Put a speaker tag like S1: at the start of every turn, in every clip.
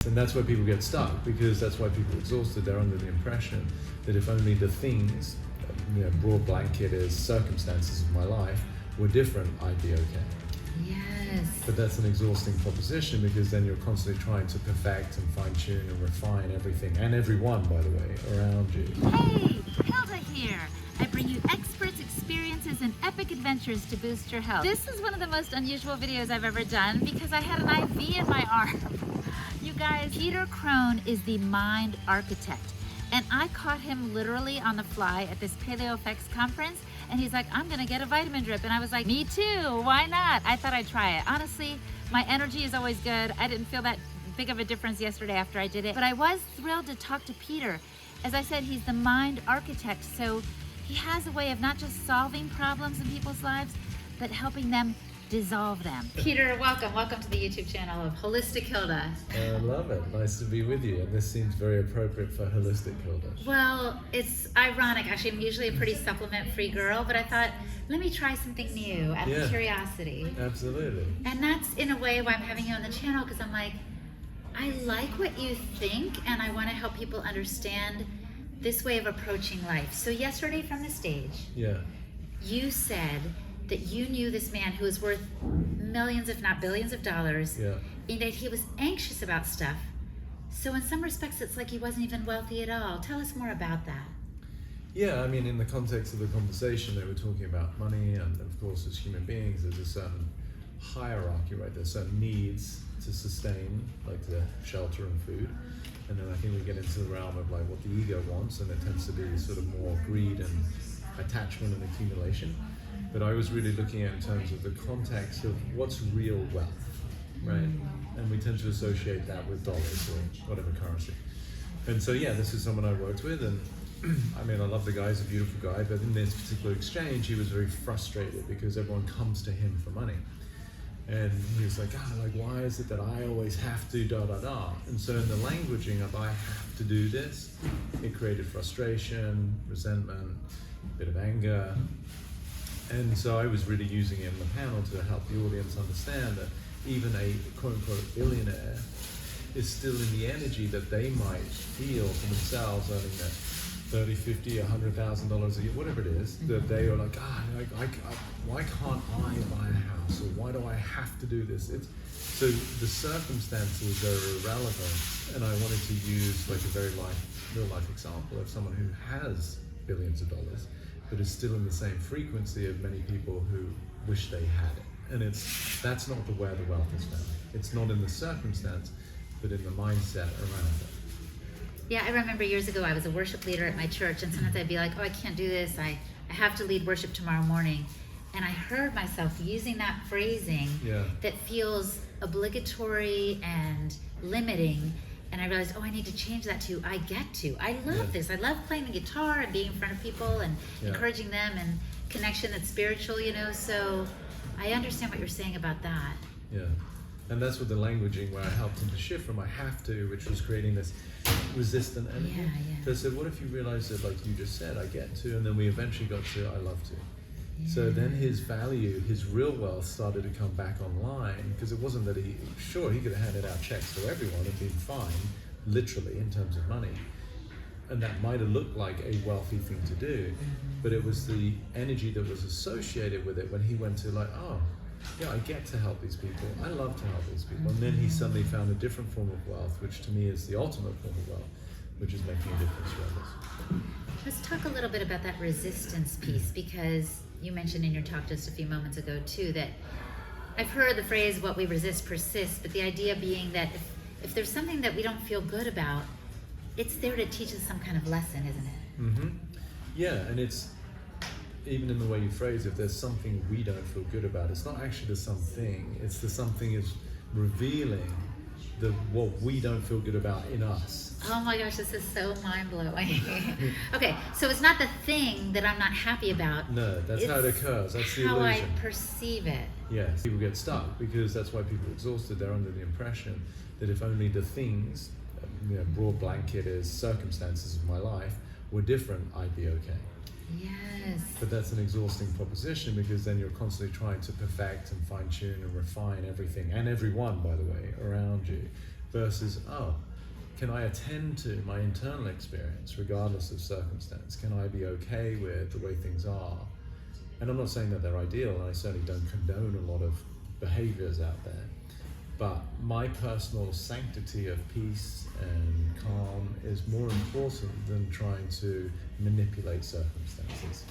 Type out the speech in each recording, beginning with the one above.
S1: And that's where people get stuck, because that's why people are exhausted. They're under the impression that if only the things, broad blanket as circumstances of my life were different, I'd be okay.
S2: Yes.
S1: But that's an exhausting proposition, because then you're constantly trying to perfect and fine tune and refine everything, and everyone, by the way, around you.
S2: Hey, Hilda here. I bring you experts, experiences, and epic adventures to boost your health. This is one of the most unusual videos I've ever done because I had an IV in my arm. You guys, Peter Crone is the mind architect. And I caught him literally on the fly at this PaleoFX conference, and he's like, I'm gonna get a vitamin drip. And I was like, me too, why not? I thought I'd try it. Honestly, my energy is always good. I didn't feel that big of a difference yesterday after I did it, but I was thrilled to talk to Peter. As I said, he's the mind architect, so he has a way of not just solving problems in people's lives, but helping them dissolve them. Peter, welcome to the YouTube channel of Holistic Hilda.
S1: I love it. Nice to be with you. And this seems very appropriate for Holistic Hilda.
S2: Well, it's ironic. Actually, I'm usually a pretty supplement-free girl, but I thought, let me try something new out of curiosity.
S1: Absolutely.
S2: And that's in a way why I'm having you on the channel, because I'm like, I like what you think, and I want to help people understand this way of approaching life. So yesterday from the stage, you said that you knew this man who was worth millions, if not billions of dollars, and that he was anxious about stuff. So in some respects, it's like he wasn't even wealthy at all. Tell us more about that.
S1: Yeah, I mean, in the context of the conversation, they were talking about money, and of course, as human beings, there's a certain hierarchy, right? There's certain needs to sustain, like the shelter and food. And then I think we get into the realm of like what the ego wants, and it tends to be sort of more greed and attachment and accumulation. But I was really looking at in terms of the context of what's real wealth, right? And we tend to associate that with dollars or whatever currency. And so, this is someone I worked with, and I mean, I love the guy, he's a beautiful guy, but in this particular exchange, he was very frustrated because everyone comes to him for money. And he was like, why is it that I always have to da-da-da? And so in the languaging of I have to do this, it created frustration, resentment, a bit of anger. And so I was really using it in the panel to help the audience understand that even a quote-unquote billionaire is still in the energy that they might feel for themselves, earning that $30,000, $50,000, $100,000 a year, whatever it is, that they are like, why can't I buy a house, or why do I have to do this? So the circumstances are irrelevant, and I wanted to use like a very real life example of someone who has billions of dollars, but is still in the same frequency of many people who wish they had it. And that's not where the wealth is found. It's not in the circumstance, but in the mindset around it.
S2: Yeah, I remember years ago I was a worship leader at my church, and sometimes I'd be like, I can't do this. I have to lead worship tomorrow morning. And I heard myself using that phrasing that feels obligatory and limiting. And I realized, I need to change that to I get to. I love this. I love playing the guitar and being in front of people and encouraging them, and connection that's spiritual, So I understand what you're saying about that.
S1: Yeah. And that's with the languaging where I helped him to shift from I have to, which was creating this resistant energy. So I said, what if you realize that, like you just said, I get to, and then we eventually got to I love to. So then his value, his real wealth started to come back online, because it wasn't that he could have handed out checks to everyone and been fine, literally, in terms of money. And that might have looked like a wealthy thing to do, but it was the energy that was associated with it when he went to I get to help these people. I love to help these people. And then he suddenly found a different form of wealth, which to me is the ultimate form of wealth, which is making a difference to others.
S2: Let's talk a little bit about that resistance piece, because you mentioned in your talk just a few moments ago too that I've heard the phrase what we resist persists, but the idea being that if there's something that we don't feel good about, it's there to teach us some kind of lesson, isn't it?
S1: Yeah, and it's even in the way you phrase it, if there's something we don't feel good about, it's not actually the something, it's the something is revealing what we don't feel good about in us.
S2: Oh my gosh, this is so mind-blowing. Okay, so it's not the thing that I'm not happy about.
S1: No, that's how it occurs. That's the illusion.
S2: How I perceive it.
S1: Yes, people get stuck, because that's why people are exhausted. They're under the impression that if only the things, broad blanket as circumstances of my life, were different, I'd be okay.
S2: Yes.
S1: But that's an exhausting proposition, because then you're constantly trying to perfect and fine tune and refine everything, and everyone, by the way, around you. versus, oh, can I attend to my internal experience regardless of circumstance? Can I be okay with the way things are? And I'm not saying that they're ideal, and I certainly don't condone a lot of behaviors out there, but my personal sanctity of peace and calm is more important than trying to manipulate circumstances.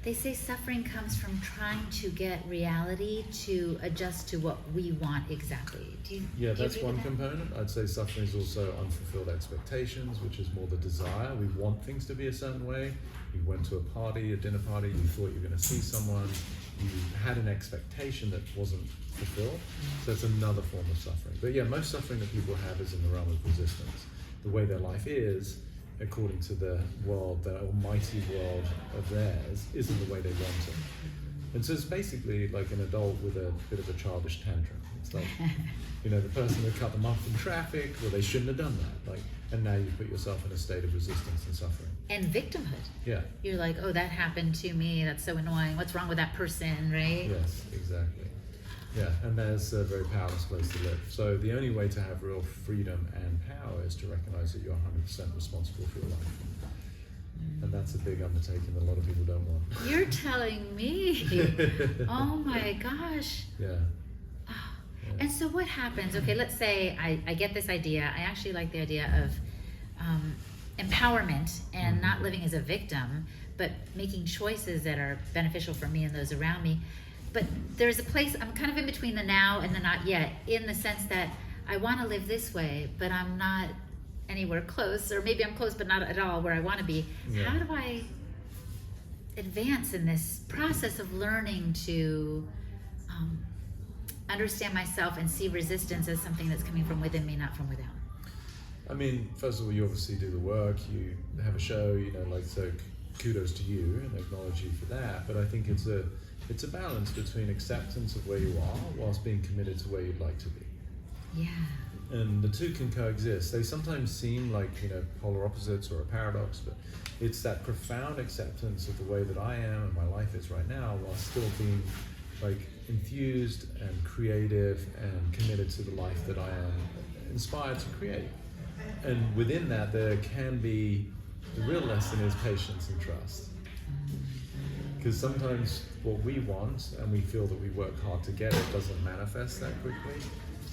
S2: They say suffering comes from trying to get reality to adjust to what we want exactly.
S1: Yeah,
S2: do you
S1: that's
S2: agree
S1: one
S2: with that?
S1: component. I'd say suffering is also unfulfilled expectations, which is more the desire. We want things to be a certain way. You went to a party, a dinner party, you thought you were going to see someone, you had an expectation that wasn't fulfilled. So it's another form of suffering. But yeah, most suffering that people have is in the realm of resistance. The way their life is, according to the world, the almighty world of theirs, isn't the way they want it. And so it's basically like an adult with a bit of a childish tantrum. It's like, you know, the person that cut them off in traffic, well, they shouldn't have done that. Like, and now you put yourself in a state of resistance and suffering.
S2: And victimhood.
S1: Yeah.
S2: You're like, oh, that happened to me. That's so annoying. What's wrong with that person, right?
S1: Yes, exactly. Yeah, and that's a very powerless place to live. So the only way to have real freedom and power is to recognize that you're 100% responsible for your life. And that's a big undertaking that a lot of people don't want.
S2: You're telling me. Oh my gosh.
S1: Yeah.
S2: And so what happens? Okay, let's say I get this idea. I actually like the idea of empowerment and not living as a victim, but making choices that are beneficial for me and those around me. But there's a place, I'm kind of in between the now and the not yet, in the sense that I want to live this way, but I'm not anywhere close, or maybe I'm close but not at all where I want to be.
S1: Yeah.
S2: How do I advance in this process of learning to understand myself and see resistance as something that's coming from within me, not from without?
S1: I mean, first of all, you obviously do the work, you have a show, you know, like, so kudos to you and acknowledge you for that. But I think it's a balance between acceptance of where you are whilst being committed to where you'd like to be.
S2: Yeah.
S1: And the two can coexist. They sometimes seem like, you know, polar opposites or a paradox, but it's that profound acceptance of the way that I am and my life is right now, while still being like infused and creative and committed to the life that I am inspired to create. And within that, there can be, the real lesson is patience and trust. Because sometimes what we want and we feel that we work hard to get it doesn't manifest that quickly.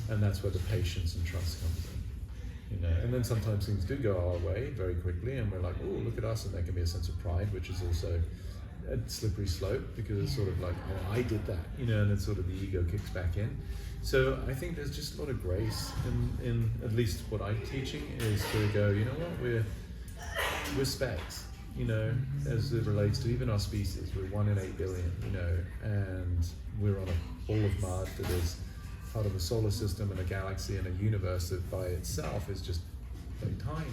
S1: And that's where the patience and trust comes in. You know? And then sometimes things do go our way very quickly and we're like, oh, look at us. And there can be a sense of pride, which is also a slippery slope, because it's sort of like, oh, I did that, you know, and then sort of the ego kicks back in. So I think there's just a lot of grace in at least what I'm teaching, is to go, you know what, we're specks, you know, as it relates to even our species. We're 1 in 8 billion, you know, and we're on a ball of mud that is part of a solar system and a galaxy and a universe that by itself is just very tiny.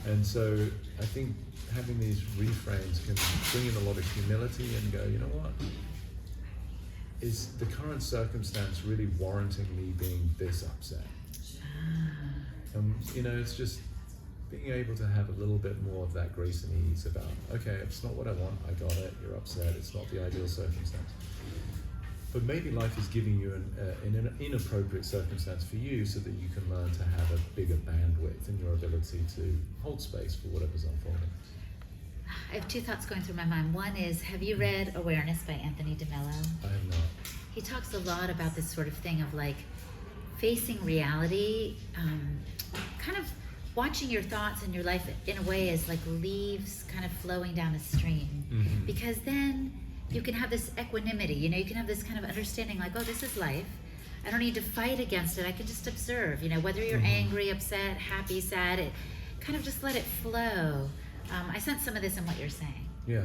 S1: And so I think having these reframes can bring in a lot of humility and go, you know what, is the current circumstance really warranting me being this upset? You know, it's just being able to have a little bit more of that grace and ease about, okay, it's not what I want, I got it, you're upset, it's not the ideal circumstance. But maybe life is giving you an inappropriate circumstance for you so that you can learn to have a bigger bandwidth in your ability to hold space for whatever's unfolding.
S2: I have two thoughts going through my mind. One is, have you read Awareness by Anthony DeMello?
S1: I have not.
S2: He talks a lot about this sort of thing of like facing reality, kind of watching your thoughts and your life in a way as like leaves kind of flowing down a stream.
S1: Mm-hmm.
S2: Because then you can have this equanimity, you know, you can have this kind of understanding like, oh, this is life. I don't need to fight against it. I can just observe, you know, whether you're angry, upset, happy, sad, it kind of just let it flow. I sense some of this in what you're saying.
S1: Yeah.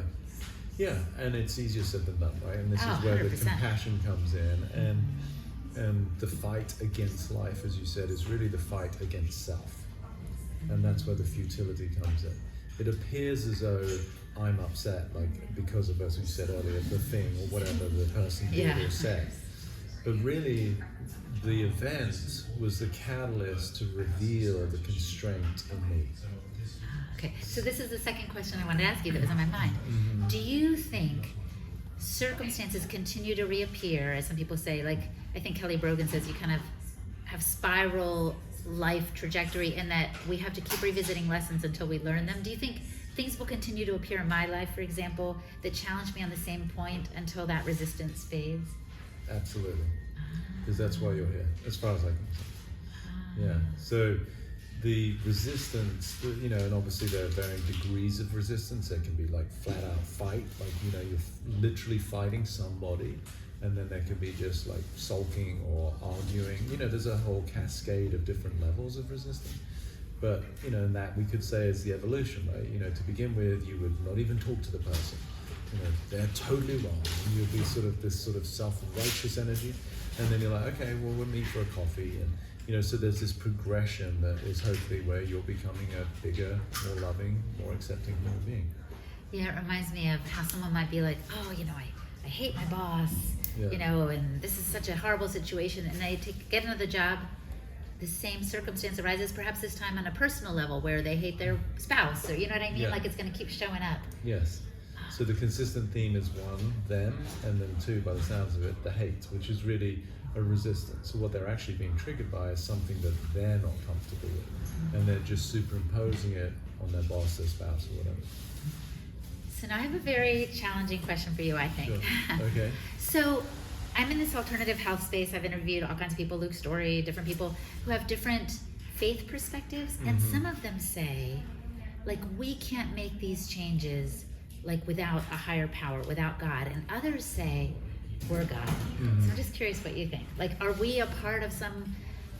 S1: Yeah, and it's easier said than done, right? And this is where
S2: 100%.
S1: the compassion comes in, and the fight against life, as you said, is really the fight against self. And that's where the futility comes in. It appears as though I'm upset, like because of, as we said earlier, the thing or whatever the person did or said. But really, the event was the catalyst to reveal the constraint in me.
S2: Okay, so this is the second question I wanted to ask you that was on my mind. Do you think circumstances continue to reappear, as some people say, like I think Kelly Brogan says, you kind of have spiral life trajectory in that we have to keep revisiting lessons until we learn them. Do you think things will continue to appear in my life, for example, that challenge me on the same point until that resistance fades?
S1: Absolutely. Because that's why you're here, as far as I can see. Yeah. So the resistance, you know, and obviously there are varying degrees of resistance. There can be like flat out fight, like, you know, you're literally fighting somebody. And then there can be just like sulking or arguing. You know, there's a whole cascade of different levels of resistance. But, you know, and that we could say is the evolution, right? You know, to begin with, you would not even talk to the person. You know, they're totally wrong. And you'll be sort of this sort of self-righteous energy. And then you're like, okay, well, we'll meet for a coffee. And, you know, so there's this progression that is hopefully where you're becoming a bigger, more loving, more accepting human being.
S2: Yeah, it reminds me of how someone might be like, oh, you know, I hate my boss,
S1: Yeah.
S2: you know, and this is such a horrible situation. And they get another job. The same circumstance arises, perhaps this time on a personal level where they hate their spouse, or you know what I mean?
S1: Yeah.
S2: Like it's going to keep showing up.
S1: Yes. So the consistent theme is one, them, and then two, by the sounds of it, the hate, which is really a resistance. So what they're actually being triggered by is something that they're not comfortable with, and they're just superimposing it on their boss, their spouse, or whatever.
S2: So now I have a very challenging question for you, I think.
S1: Sure. Okay.
S2: So I'm in this alternative health space. I've interviewed all kinds of people, Luke Story, different people who have different faith perspectives. And some of them say, like, we can't make these changes like without a higher power, without God. And others say, we're God. So I'm just curious what you think. Like, are we a part of some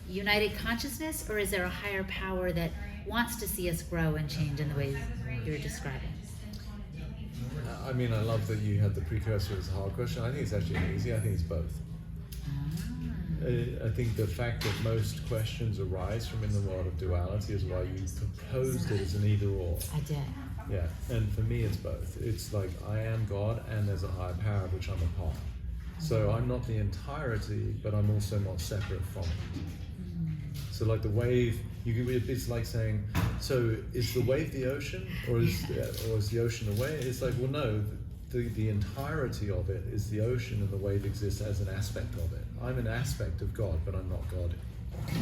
S2: united consciousness, or is there a higher power that wants to see us grow and change in the ways you're describing?
S1: I mean, I love that you had the precursor as a hard question. I think it's actually easy. I think it's both. I think the fact that most questions arise from in the world of duality is why you proposed it as an either or.
S2: I did.
S1: Yeah, and for me it's both. It's like I am God and there's a higher power of which I'm a part. So I'm not the entirety, but I'm also not separate from it. So like the wave, it's like saying, so is the wave the ocean, or is the ocean the wave? It's like, well, no, the entirety of it is the ocean, and the wave exists as an aspect of it. I'm an aspect of God, but I'm not God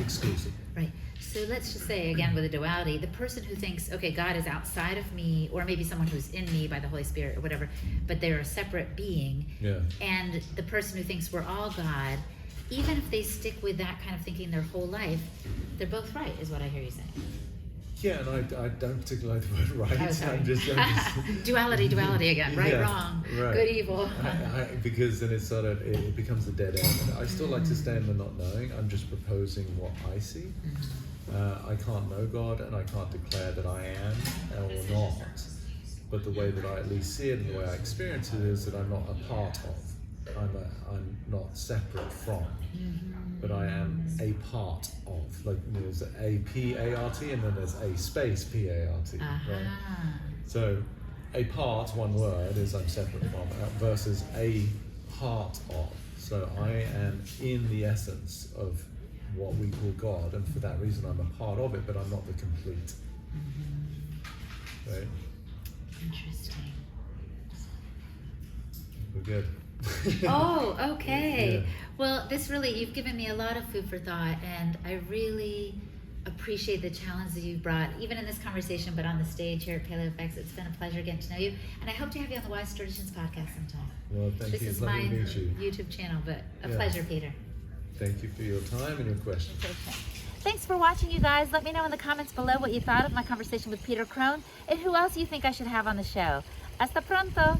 S1: exclusively.
S2: Right. So let's just say, again, with the duality, the person who thinks, okay, God is outside of me, or maybe someone who's in me by the Holy Spirit or whatever, but they're a separate being,
S1: Yeah.
S2: and the person who thinks we're all God, even if they stick with that kind of thinking their whole life, they're both right, is what I hear you saying.
S1: Yeah, and I don't particularly like the word right.
S2: Oh, sorry.
S1: I'm just
S2: duality again. Right,
S1: Yeah,
S2: wrong,
S1: right.
S2: good, evil.
S1: Because then it's sort of, it becomes a dead end. And I still like to stay in the not knowing. I'm just proposing what I see. I can't know God, and I can't declare that I am or not. But the way that I at least see it and the way I experience it is that I'm not a part of. I'm not separate from, but I am a part of. Like, there's a P-A-R-T, and then there's a space P-A-R-T. Right? So a part, one word, is I'm separate from, versus a part of. So I am in the essence of what we call God, and for that reason I'm a part of it, but I'm not the complete. Right?
S2: Interesting.
S1: We're good.
S2: Oh, okay.
S1: Yeah.
S2: Well, you've given me a lot of food for thought, and I really appreciate the challenge that you've brought, even in this conversation, but on the stage here at Paleo Effects. It's been a pleasure getting to know you, and I hope to have you on the Wise Traditions podcast sometime.
S1: Well, thank you.
S2: This is
S1: It's lovely
S2: my
S1: to meet you.
S2: YouTube channel, but a
S1: Yeah.
S2: pleasure, Peter.
S1: Thank you for your time and your questions.
S2: Thanks for watching, you guys. Let me know in the comments below what you thought of my conversation with Peter Crone and who else you think I should have on the show. Hasta pronto!